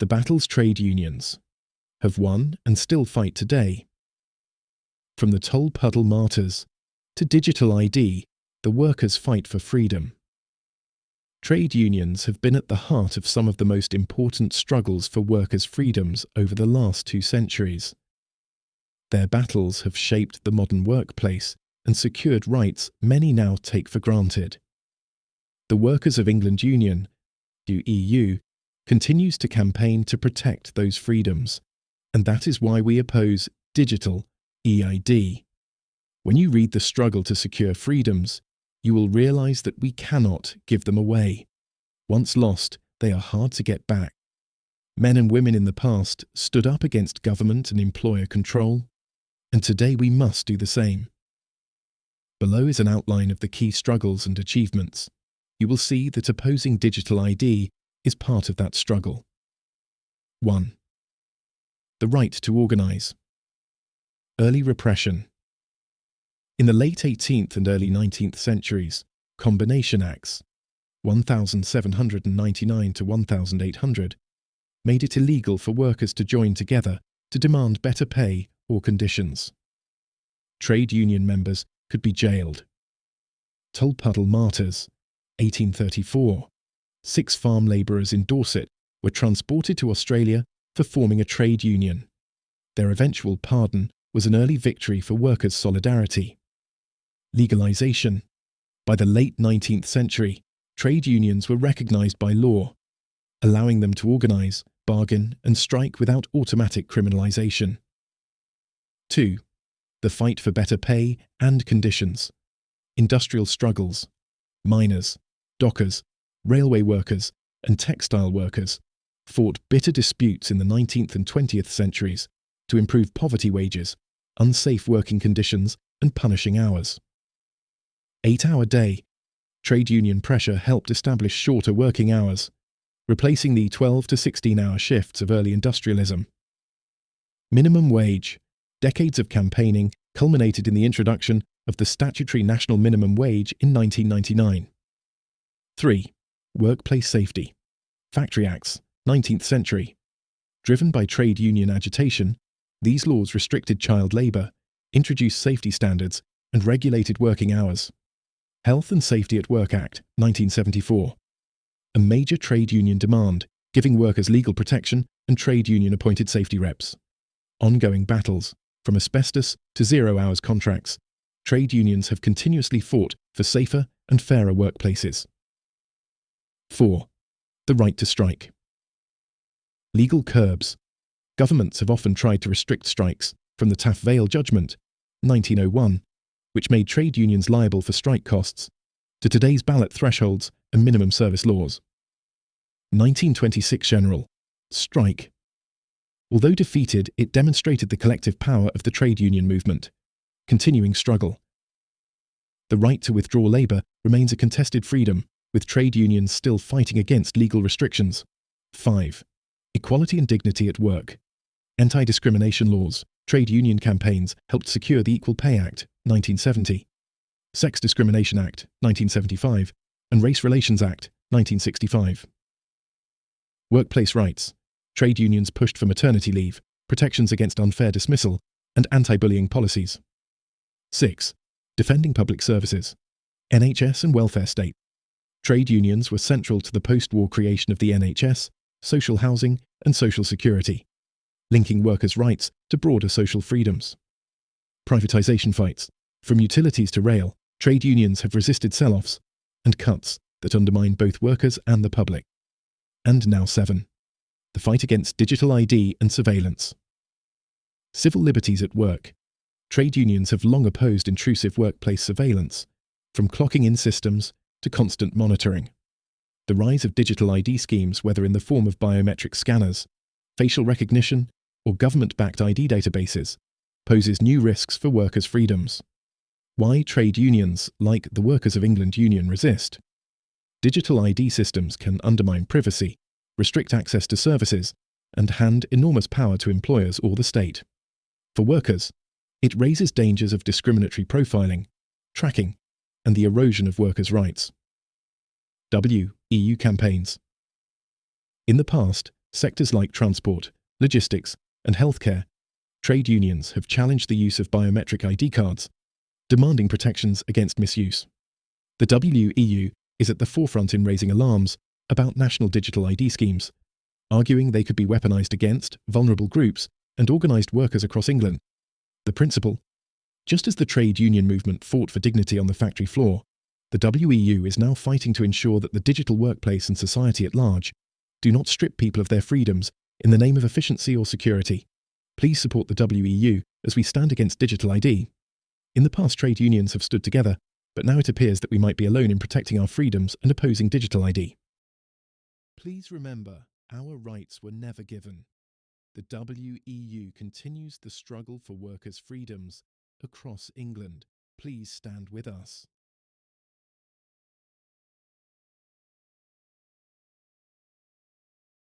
The battles trade unions have won and still fight today. From the Tolpuddle Martyrs to digital ID, the workers fight for freedom. Trade unions have been at the heart of some of the most important struggles for workers' freedoms over the last 2 centuries. Their battles have shaped the modern workplace and secured rights many now take for granted. The Workers of England Union, EU, continues to campaign to protect those freedoms, and that is why we oppose digital EID. When you read the struggle to secure freedoms, you will realise that we cannot give them away. Once lost, they are hard to get back. Men and women in the past stood up against government and employer control, and today we must do the same. Below is an outline of the key struggles and achievements. You will see that opposing digital ID is part of that struggle. 1. The right to organise. Early repression. In the late 18th and early 19th centuries, Combination Acts, 1799 to 1800, made it illegal for workers to join together to demand better pay or conditions. Trade union members could be jailed. Tolpuddle Martyrs, 1834. 6 farm labourers in Dorset were transported to Australia for forming a trade union. Their eventual pardon was an early victory for workers' solidarity. Legalisation. By the late 19th century, trade unions were recognised by law, allowing them to organise, bargain and strike without automatic criminalisation. 2. The fight for better pay and conditions. Industrial struggles. Miners, dockers, railway workers and textile workers fought bitter disputes in the 19th and 20th centuries to improve poverty wages, unsafe working conditions and punishing hours. 8-hour day. Trade union pressure helped establish shorter working hours, replacing the 12 to 16-hour shifts of early industrialism. Minimum wage. Decades of campaigning culminated in the introduction of the statutory national minimum wage in 1999. 3. Workplace safety. Factory Acts, 19th century. Driven by trade union agitation, these laws restricted child labour, introduced safety standards, and regulated working hours. Health and Safety at Work Act, 1974. A major trade union demand, giving workers legal protection and trade union-appointed safety reps. Ongoing battles. From asbestos to 0-hours contracts, trade unions have continuously fought for safer and fairer workplaces. 4. The right to strike. Legal curbs. Governments have often tried to restrict strikes, from the Taff Vale Judgment, 1901, which made trade unions liable for strike costs, to today's ballot thresholds and minimum service laws. 1926 General Strike. Although defeated, it demonstrated the collective power of the trade union movement. Continuing struggle. The right to withdraw labour remains a contested freedom, with trade unions still fighting against legal restrictions. 5. Equality and dignity at work. Anti-discrimination laws. Trade union campaigns helped secure the Equal Pay Act, 1970, Sex Discrimination Act, 1975, and Race Relations Act, 1965. Workplace rights. Trade unions pushed for maternity leave, protections against unfair dismissal, and anti-bullying policies. 6. Defending public services. NHS and welfare state. Trade unions were central to the post-war creation of the NHS, social housing, and social security, linking workers' rights to broader social freedoms. Privatisation fights. From utilities to rail, trade unions have resisted sell-offs and cuts that undermine both workers and the public. And now 7. The fight against digital ID and surveillance. Civil liberties at work. Trade unions have long opposed intrusive workplace surveillance, from clocking-in systems to constant monitoring. The rise of digital ID schemes, whether in the form of biometric scanners, facial recognition, or government-backed ID databases, poses new risks for workers' freedoms. Why trade unions, like the Workers of England Union, resist? Digital ID systems can undermine privacy, restrict access to services, and hand enormous power to employers or the state. For workers, it raises dangers of discriminatory profiling, tracking, and the erosion of workers' rights. EU campaigns. In the past, Sectors like transport, logistics, and healthcare, trade unions have challenged the use of biometric ID cards, demanding protections against misuse. The WEU is at the forefront in raising alarms about national digital ID schemes, arguing they could be weaponized against vulnerable groups and organised workers across England. The principle: just as the trade union movement fought for dignity on the factory floor, the WEU is now fighting to ensure that the digital workplace and society at large do not strip people of their freedoms in the name of efficiency or security. Please support the WEU as we stand against digital ID. In the past, trade unions have stood together, but now it appears that we might be alone in protecting our freedoms and opposing digital ID. Please remember, our rights were never given. The WEU continues the struggle for workers' freedoms across England. Please stand with us.